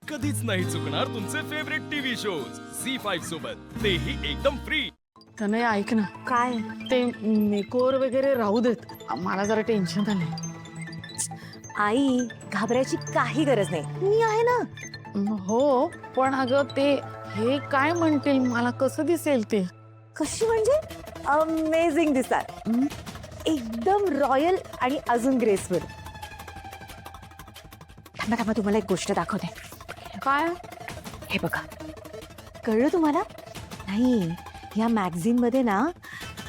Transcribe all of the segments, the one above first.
कधीच नाही चुकणार तुमचे फेवरेट टीव्ही शोज झी5 सोबत, तेही एकदम फ्री. तनय ऐक ना, काय ते मेकोर वगैरे राहू देत, मला जरा टेन्शन आलंय. आई, घाबरायची काही गरज नाही, मी आहे ना. हो, पण अगं ते हे काय म्हणतील, मला कसं दिसेल ते? कशी म्हणजे? अमेझिंग दिसतात, एकदम रॉयल आणि अजून ग्रेसफुल. थांबा थांबा, तुम्हाला एक गोष्ट दाखवते. काय? हे बघा, कळलं तुम्हाला? नाही, या मॅगझिन मध्ये ना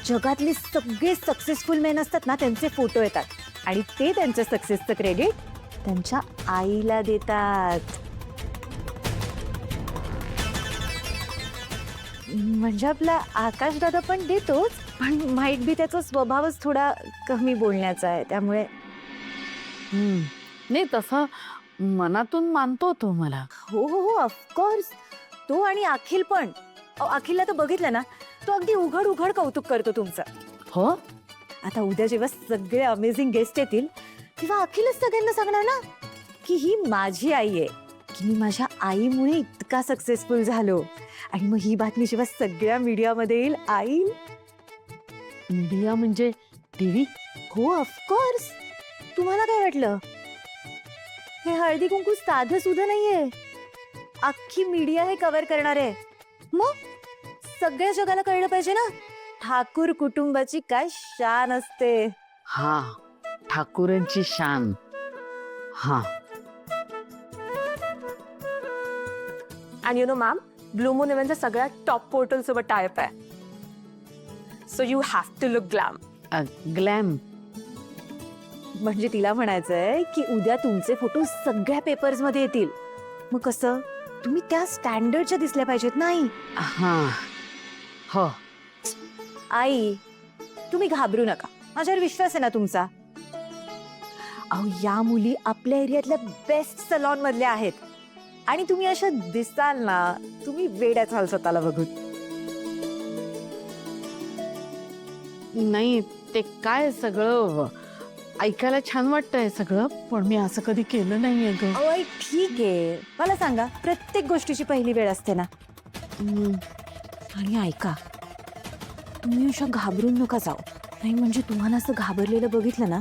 जगातले सगळे सक्सेसफुल मेन असतात ना, त्यांचे फोटो येतात आणि ते त्यांच्या सक्सेसचं क्रेडिट त्यांच्या आईला देतात. म्हणजे आपला आकाश दादा पण देतोच, पण माईट बी त्याचा स्वभावच थोडा कमी बोलण्याचा आहे, त्यामुळे नाही, तसं मनातून मानतो तो मला. हो हो हो, ऑफकोर्स. तो आणि अखिल पण. अखिलला तर बघितलं ना, तो अगदी उघड उघड कौतुक करतो तुमचं. हो, आता उद्या जेव्हा सगळे अमेझिंग गेस्ट येतील, तेव्हा अखिलच सगळ्यांना सांगणार ना की ही माझी आई आहे, की मी माझ्या आईमुळे इतका सक्सेसफुल झालो. आणि मग ही बातमी जेव्हा सगळ्या मीडियामध्ये येईल, आई. मीडिया म्हणजे टीव्ही? हो, ऑफकोर्स. तुम्हाला काय वाटलं? हे हळदी कुंकू साधं सुद्धा नाहीये, अख्खी मीडिया हे कव्हर करणार आहे. मग सगळ्या जगाला कळलं पाहिजे ना, ठाकूर कुटुंबाची काय शान असते. हा, ठाकूरांची शान. हा. And you know, ma'am, Blue Moon Events सगळ्या टॉप पोर्टल सोबत टायप आहे. So you have to look glam. Glam म्हणजे तिला म्हणायचंय की उद्या तुमचे फोटो सगळ्या पेपर्स मध्ये येतील. मग कसं, तुम्ही त्या स्टँडर्डच्या दिसल्या पाहिजेत. नाही हा. हो. आई, तुम्ही घाबरू नका, माझ्यावर विश्वास आहे ना तुमचा. अहो, या मुली आपल्या एरियातल्या बेस्ट सलॉन मधल्या आहेत आणि तुम्ही अशा दिसाल ना, तुम्ही वेड्याच व्हाल स्वतःला बघून. नाही, ते काय सगळं ऐकायला छान वाटतंय सगळं, पण मी असं कधी केलं नाहीये ग. अहो आई, ठीक आहे, मला सांगा, प्रत्येक गोष्टीची पहिली वेळ असते ना. आणि ऐका, तुम्ही अशा घाबरून नका जाऊ, नाही म्हणजे तुम्हाला असं घाबरलेलं बघितलं ना,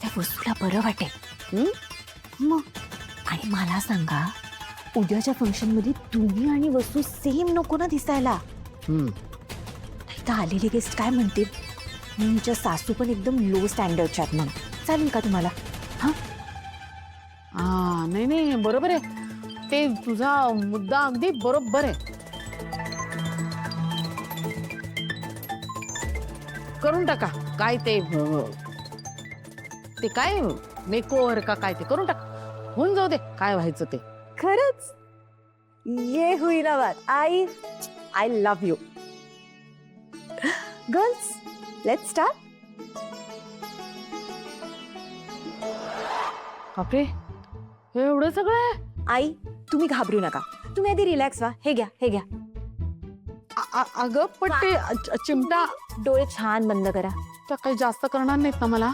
त्या वस्तूला बरं वाटेल. मग आणि मला सांगा, उद्याच्या फंक्शन मध्ये तुम्ही आणि वस्तू सेम नको ना दिसायला. नाही तर आलेले गेस्ट काय म्हणतील, तुमच्या सासू पण एकदम लो स्टँडर्डच्या आहेत, मग चालेल का तुम्हाला? हा, नाही नाही, बरोबर आहे, ते तुझा मुद्दा अगदी बरोबर आहे. करून टाका. काय ते काय मेकओव्हर का काय, ते करून टाक, होऊन जाऊ दे, काय व्हायचं ते. खरंच ये हुई ना बात. I, I love you. Girls, let's start. बापरे, हे एवढं सगळं आहे? आई, तुम्ही घाबरू नका, तुम्ही आधी रिलॅक्स व्हा. हे घ्या, हे घ्या. अगं, पण ते चिमटा, डोळे छान बंद करा. त्या काही जास्त करणार नाहीत ना मला?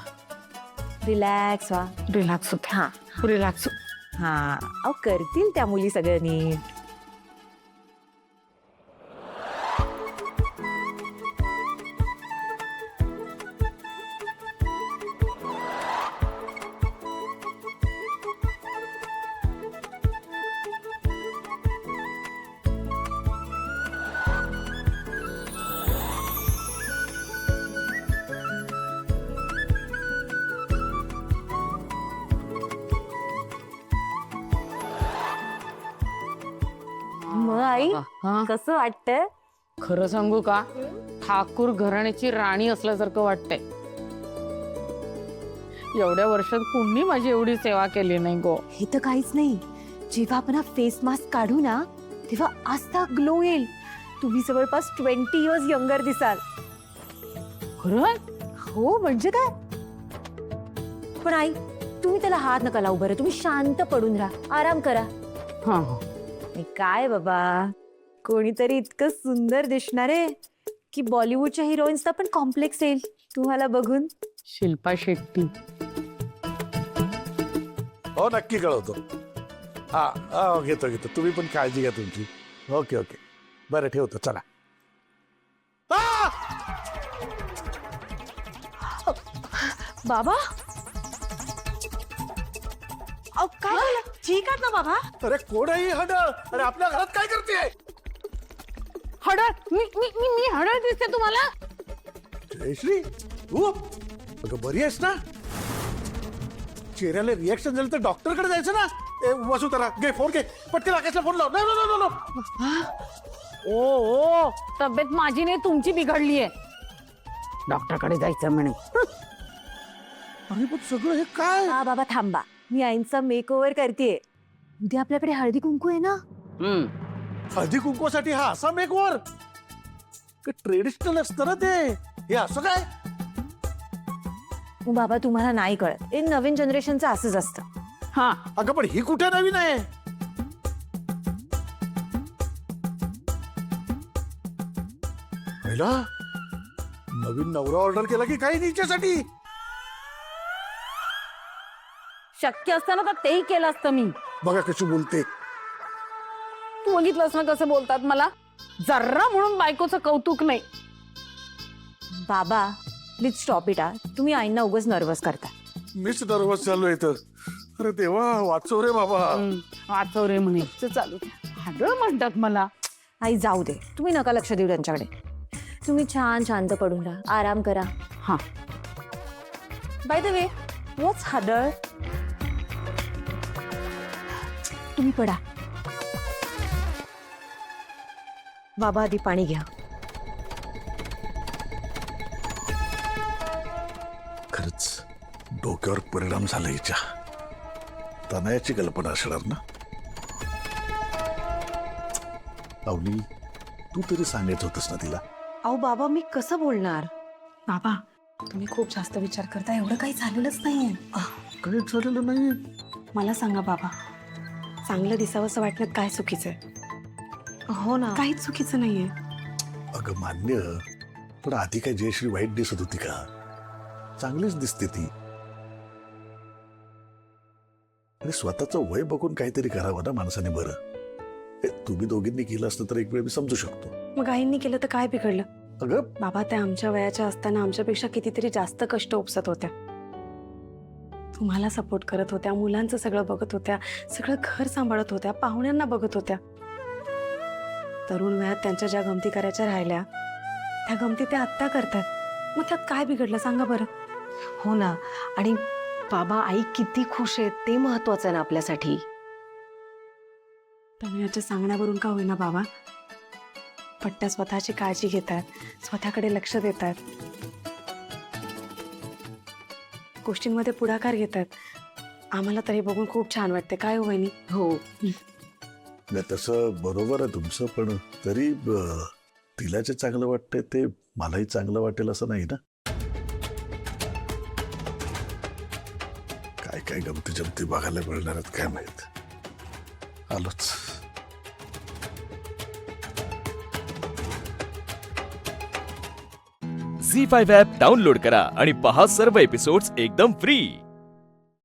रिलॅक्स व्हा. रिलॅक्स होते. हा रिलॅक्स. हा, अहो करतील त्या मुली सगळं नीट. मग आई, हा, कसं वाटतंय? खरं सांगू का, ठाकूर घराण्याची राणी असल्यासारखं वाटतंय. एवढ्या वर्षात कुणी माझी एवढी सेवा केली नाही गो. हे तर काहीच नाही, जेव्हा आपण हा फेस मास्क काढू ना, तेव्हा असा ग्लो येईल, तुम्ही जवळपास 20 इयर्स यंगर दिसाल. खरं? हो, म्हणजे काय. पण आई, तुम्ही त्याला हात नका लावू बरं, तुम्ही शांत पडून राहा, आराम करा. हा. आणि काय बाबा, कोणीतरी इतकं सुंदर दिसणार आहे की बॉलिवूडच्या हिरोईन्सला पण कॉम्प्लेक्स येईल तुम्हाला बघून. शिल्पा शेट्टी. हो, नक्की कळवतो. हा हा घेतो घेतो. तुम्ही पण काळजी घ्या तुमची. ओके ओके बरं ठेवतो चला. आ! बाबा अहो काय झालं? ठीक आहात ना बाबा? अरे कोण आहे ही हडळ? अरे आपल्या घरात काय करते? हडळ मी मी मी मी हडळ दिसते तुम्हाला? जयश्री तू अगं बरी आहेस ना? चेहऱ्याला रिएक्शन झालं तर डॉक्टरकडे जायचं ना. वसुंधरा घे फोन घे पटकन आकाशला फोन लाव. नाही नाही नाही ओ तब्येत माझी नाही तुमची बिघडली आहे. डॉक्टरकडे जायचं म्हणे. अरे पण सगळं हे काय? हा बाबा थांबा, मी आईंचा मेक ओव्हर करतेय. उद्या आपल्याकडे हळदी कुंकू आहे ना. हळदी कुंकवासाठी हा असा मेकओव्हर? ट्रेडिशनल असतं ना ते. हे असं काय? बाबा तुम्हाला नाही कळत, हे नवीन जनरेशनचं असंच असतं. हा अगं पण ही कुठे नवीन आहे? पहिला नवीन नवरा ऑर्डर केला की काही तिच्यासाठी? शक्य असतं ना तर तेही केलं असतं मी. बघा कशी बोलते. तू बघितलंस ना कसं बोलतात मला. जर्रा म्हणून बायकोचं कौतुक नाही. बाबा प्लीज स्टॉप इट. तुम्ही आईंना उगाच नर्वस करता. मीच नर्वस झालो इथं. अरे देवा वाचव रे बाबा. वाचव रे म्हणे. ते चालू द्या. हडळ म्हणतात मला. आई जाऊ दे, तुम्ही नका लक्ष देऊ त्यांच्याकडे. तुम्ही छान शांत पडून राहा, आराम करा. हा बाय द वे व्हॉट्स हडळ? तुम्ही पडा. बाबा आधी पाणी घ्या. खरंच डोक्यावर परिणाम झाला हिच्या. तनयाची कल्पना असणार ना. अवनी तू तरी सांगायच होतस ना तिला. अहो बाबा मी कसं बोलणार? बाबा तुम्ही खूप जास्त विचार करता. एवढं काही झालेलंच नाहीये. काहीच झालेलं नाही. मला सांगा बाबा, चांगलं दिसावं असं वाटण्यात काय चुकीचं आहे? हो ना. काहीच चुकीचं नाहीये. अगं मान्य, पण आधी काय जयश्री वाईट दिसत होती का? चांगलीच दिसते ती. आणि स्वतःचं वय बघून काहीतरी करावं ना माणसाने. बरं तुम्ही दोघींनी केलं असतं तर एक वेळ मी समजू शकतो. मग आईंनी केलं तर काय बिघडलं? अगं बाबा त्या आमच्या वयाच्या असताना आमच्यापेक्षा कितीतरी जास्त कष्ट उपसत होत्या. तुम्हाला सपोर्ट करत होत्या, मुलांचं सगळं बघत होत्या, सगळं घर सांभाळत होत्या, पाहुण्यांना बघत होत्या. तरुण वयात त्यांच्या ज्या गमती करायच्या राहिल्या त्या गमती त्या आत्ता करतात. मग त्यात काय बिघडलं सांगा बरं? हो ना. आणि बाबा आई किती खुश आहेत ते महत्वाचं आहे ना आपल्यासाठी. तनयाच्या सांगण्यावरून का होईना बाबा, पण त्या स्वतःची काळजी घेतात, स्वतःकडे लक्ष देतात, गोष्टींमध्ये पुढाकार घेतात. आम्हाला तरी बघून खूप छान वाटते. काय हो वहिनी? हो नाही तसं बरोबर आहे तुमचं, पण तरी तिला जे चांगलं वाटतंय ते मलाही चांगलं वाटेल असं नाही ना. काय काय गमती जमती बघायला मिळणार आहेत काय माहित. आलोच. झी5 ॲप डाउनलोड करा आणि पहा सर्व एपिसोड्स एकदम फ्री.